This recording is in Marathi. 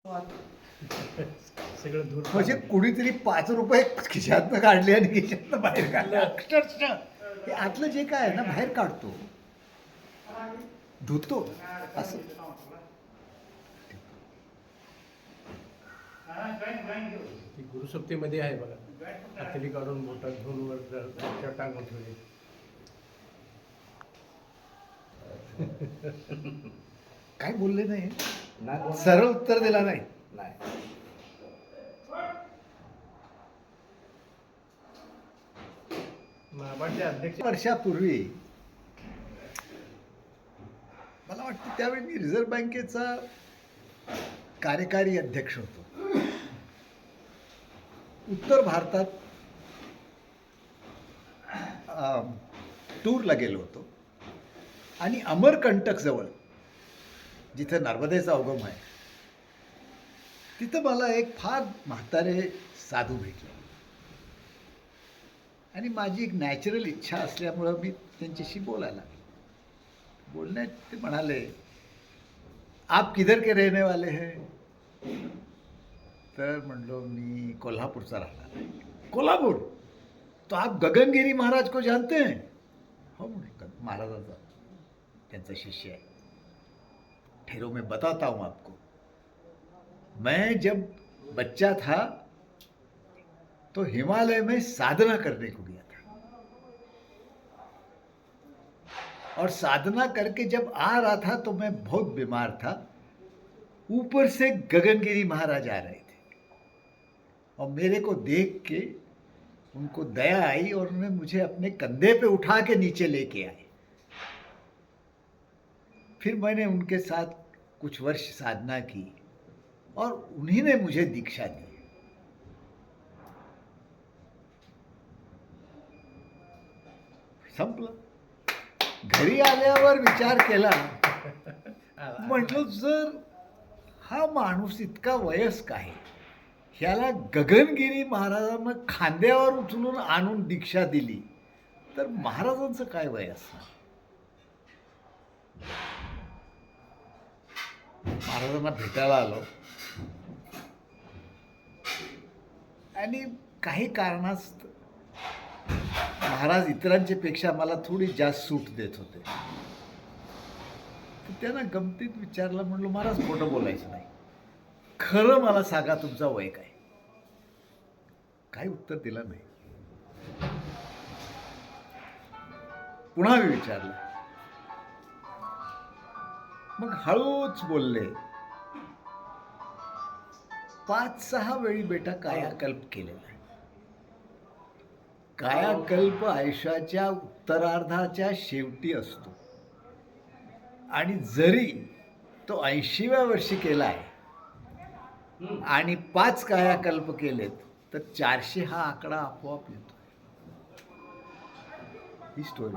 सगळं दूर म्हणजे कुणीतरी 5 रुपये खिशातनं काढले आणि खिशातनं बाहेर काढले. अक्षरशः हे आतलं जे काय आहे ना बाहेर काढतो, धुतो असं. ती गुरुसप्तेमध्ये आहे बघा, हातेली काढून बोटात धुवून वर टांगून ठेवली. काय बोलले नाही, सरळ उत्तर दिला नाही. नाबार्डचे अध्यक्ष वर्षापूर्वी मला वाटतं त्यावेळी मी रिझर्व्ह बँकेचा कार्यकारी अध्यक्ष होतो. उत्तर भारतात टूरला गेलो होतो आणि अमरकंटक जवळ जिथं नर्मदेचा उगम आहे तिथं मला एक फार म्हातारे साधू भेटले आणि माझी एक नॅचरल इच्छा असल्यामुळं मी त्यांच्याशी बोलायला लागलो. बोलण्यात ते म्हणाले, आप किधर के रहने वाले हैं? तर म्हणलो मी कोल्हापूरचा राहणार आहे. कोल्हापूर? तो आप गगनगिरी महाराज को जानते हैं? हो म्हणलं, महाराजाचा त्यांचा शिष्य आहे. ठहरो मैं बताता हूँ आपको. मैं जब बच्चा था तो हिमालय में साधना करने को गया था और साधना करके जब आ रहा था तो मैं बहुत बीमार था. ऊपर से गगनगिरी महाराज आ रहे थे और मेरे को देख के उनको दया आई और उन्होंने मुझे अपने कंधे पे उठा के नीचे लेके आए. फिर मैंने उनके साथ कुछ वर्ष साधना की और उन्हीं ने मुझे दीक्षा दी. संपलं. घरी आल्यावर विचार केला, म्हटलं जर हा माणूस इतका वयस्क आहे, ह्याला गगनगिरी महाराजांना खांद्यावर उचलून आणून दीक्षा दिली, तर महाराजांचं काय वय असणार? महाराजांना भेटायला आलो आणि काही कारणास्तव महाराज इतरांच्या पेक्षा मला थोडी जास्त सूट देत होते. त्यांना गमतीत विचारलं, म्हणलो महाराज खोटं बोलायचं नाही, खरं मला सांगा तुमचा वय काय? काही उत्तर दिलं नाही. पुन्हा मी विचारलं, मग हळूच बोलले, 5-6 वेळी बेटा कायाकल्प केलेला आहे. कायाकल्प आयुष्याच्या उत्तरार्धाच्या शेवटी असतो आणि जरी तो 80व्या वर्षी केला आहे आणि 5 कायाकल्प केलेत तर 400 हा आकडा आपोआप येतो. ही स्टोरी.